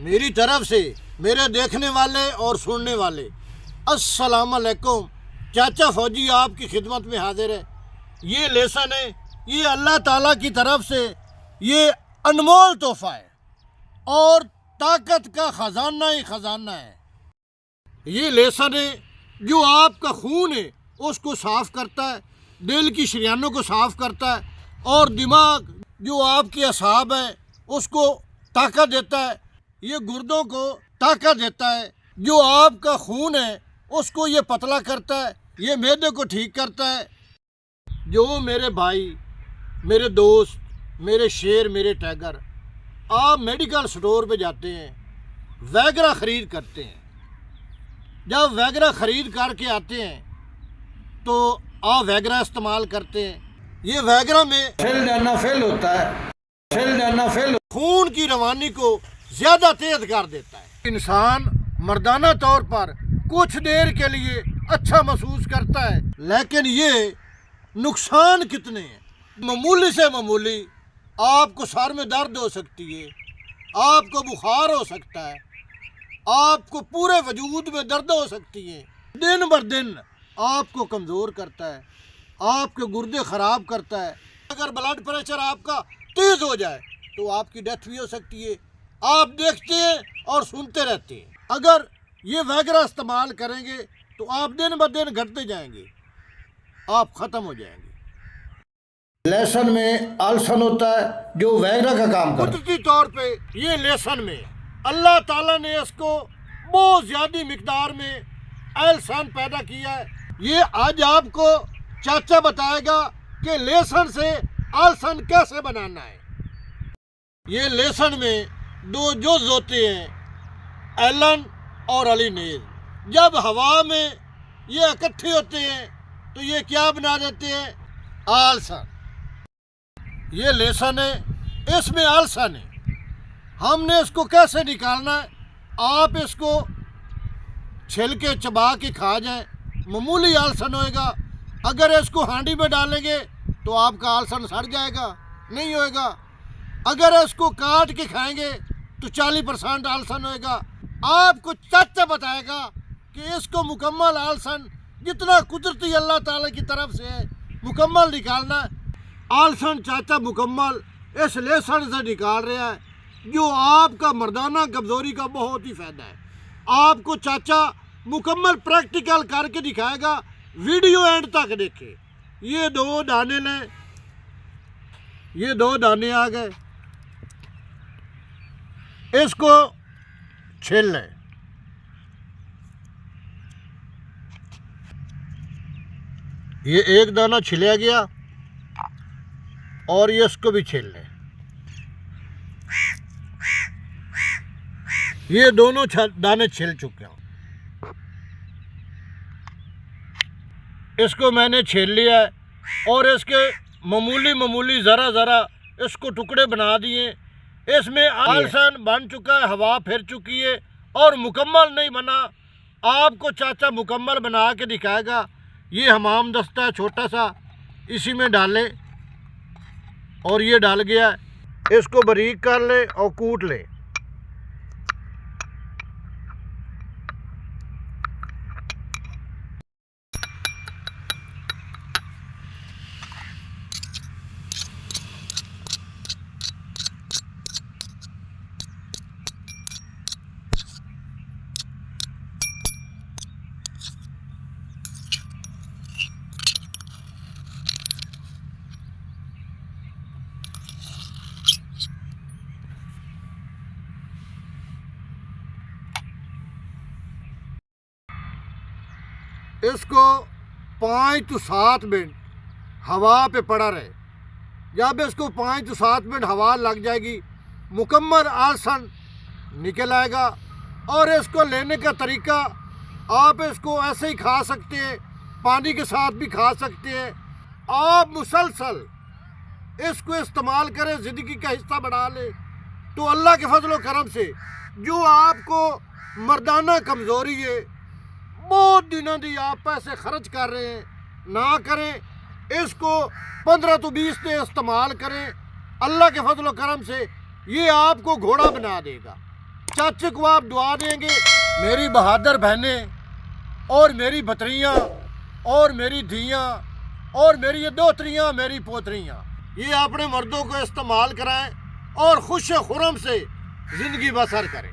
मेरी तरफ से मेरे देखने वाले और सुनने वाले अस्सलाम वालेकुम। चाचा फौजी आपकी खिदमत में हाजिर है। ये लेसन है, ये अल्लाह ताला की तरफ से ये अनमोल तोहफा है और ताकत का ख़जाना ही ख़जाना है। ये लेसन है जो आपका खून है उसको साफ़ करता है, दिल की शरियानों को साफ़ करता है और दिमाग जो आपके असाब है उसको ताकत देता है। ये गुर्दों को ताकत देता है। जो आपका खून है उसको ये पतला करता है, ये मैदे को ठीक करता है। जो मेरे भाई, मेरे दोस्त, मेरे शेर, मेरे टाइगर, आप मेडिकल स्टोर पे जाते हैं, वैगरा ख़रीद करते हैं। जब वैगरा ख़रीद करके आते हैं तो आप वैगरा इस्तेमाल करते हैं। ये वैगरा में फिल होता है, फिल खून की रवानी को ज़्यादा तेज कर देता है। इंसान मर्दाना तौर पर कुछ देर के लिए अच्छा महसूस करता है, लेकिन ये नुकसान कितने हैं। मामूली से मामूली आपको सर में दर्द हो सकती है, आपको बुखार हो सकता है, आपको पूरे वजूद में दर्द हो सकती है। दिन बर दिन आपको कमज़ोर करता है, आपके गुर्दे ख़राब करता है। अगर ब्लड प्रेशर आपका तेज़ हो जाए तो आपकी डेथ भी हो सकती है। आप देखते हैं और सुनते रहते हैं। अगर ये वैगरा इस्तेमाल करेंगे तो आप दिन ब दिन घटते जाएंगे, आप ख़त्म हो जाएंगे। लहसुन में आलसन होता है जो वैगरा का काम करता है। कुदरती तौर पे ये लहसुन में अल्लाह ताला ने इसको बहुत ज़्यादा मिकदार में आलसन पैदा किया है। ये आज आपको चाचा बताएगा कि लहसुन से आलसन कैसे बनाना है। ये लहसुन में दो जुज़ होते हैं, एलन और अलीनेज। जब हवा में ये इकट्ठे होते हैं तो ये क्या बना देते हैं, आलसन। ये लहसुन है, इसमें आलसन है। हमने इसको कैसे निकालना है, आप इसको छिल के चबा के खा जाएं, मामूली आलसन होएगा। अगर इसको हांडी में डालेंगे तो आपका आलसन सड़ जाएगा, नहीं होएगा। अगर इसको काट के खाएंगे तो 40% आलसन होएगा। आपको चाचा बताएगा कि इसको मुकम्मल आलसन जितना कुदरती अल्लाह ताला की तरफ से है मुकम्मल निकालना है। आलसन चाचा मुकम्मल इस लहसुन से निकाल रहा है जो आपका मर्दाना कमज़ोरी का बहुत ही फ़ायदा है। आपको चाचा मुकम्मल प्रैक्टिकल करके दिखाएगा, वीडियो एंड तक देखें। ये दो दाने लें, ये दो दाने आ गए, इसको छील लें। ये एक दाना छिला गया और ये इसको भी छील लें। ये दोनों दाने छिल चुके हैं। इसको मैंने छील लिया है और इसके मामूली ज़रा इसको टुकड़े बना दिए। इसमें आलसन बन चुका है, हवा फिर चुकी है और मुकम्मल नहीं बना। आपको चाचा मुकम्मल बना के दिखाएगा। ये हमाम दस्ता है छोटा सा, इसी में डालें और ये डाल गया, इसको बारीक कर ले और कूट ले। इसको 5 से 7 मिनट हवा पे पड़ा रहे। जब इसको 5 से 7 मिनट हवा लग जाएगी मुकम्मल आलसन निकल आएगा। और इसको लेने का तरीका, आप इसको ऐसे ही खा सकते हैं, पानी के साथ भी खा सकते हैं। आप मुसलसल इसको इस्तेमाल करें, ज़िंदगी का हिस्सा बना लें तो अल्लाह के फजल व करम से जो आपको मर्दाना कमज़ोरी है, बहुत दिनों दी आप पैसे खर्च कर रहे हैं, ना करें। इसको 15 तो 20 से इस्तेमाल करें। अल्लाह के फजल व करम से ये आपको घोड़ा बना देगा। चाचे को आप दुआ देंगे, मेरी बहादुर बहनें और मेरी भतरियाँ और मेरी धियाँ और मेरी ये दोहतरियाँ, मेरी पोतरियाँ, ये अपने मर्दों को इस्तेमाल कराएं और खुश खुरम से ज़िंदगी बसर करें।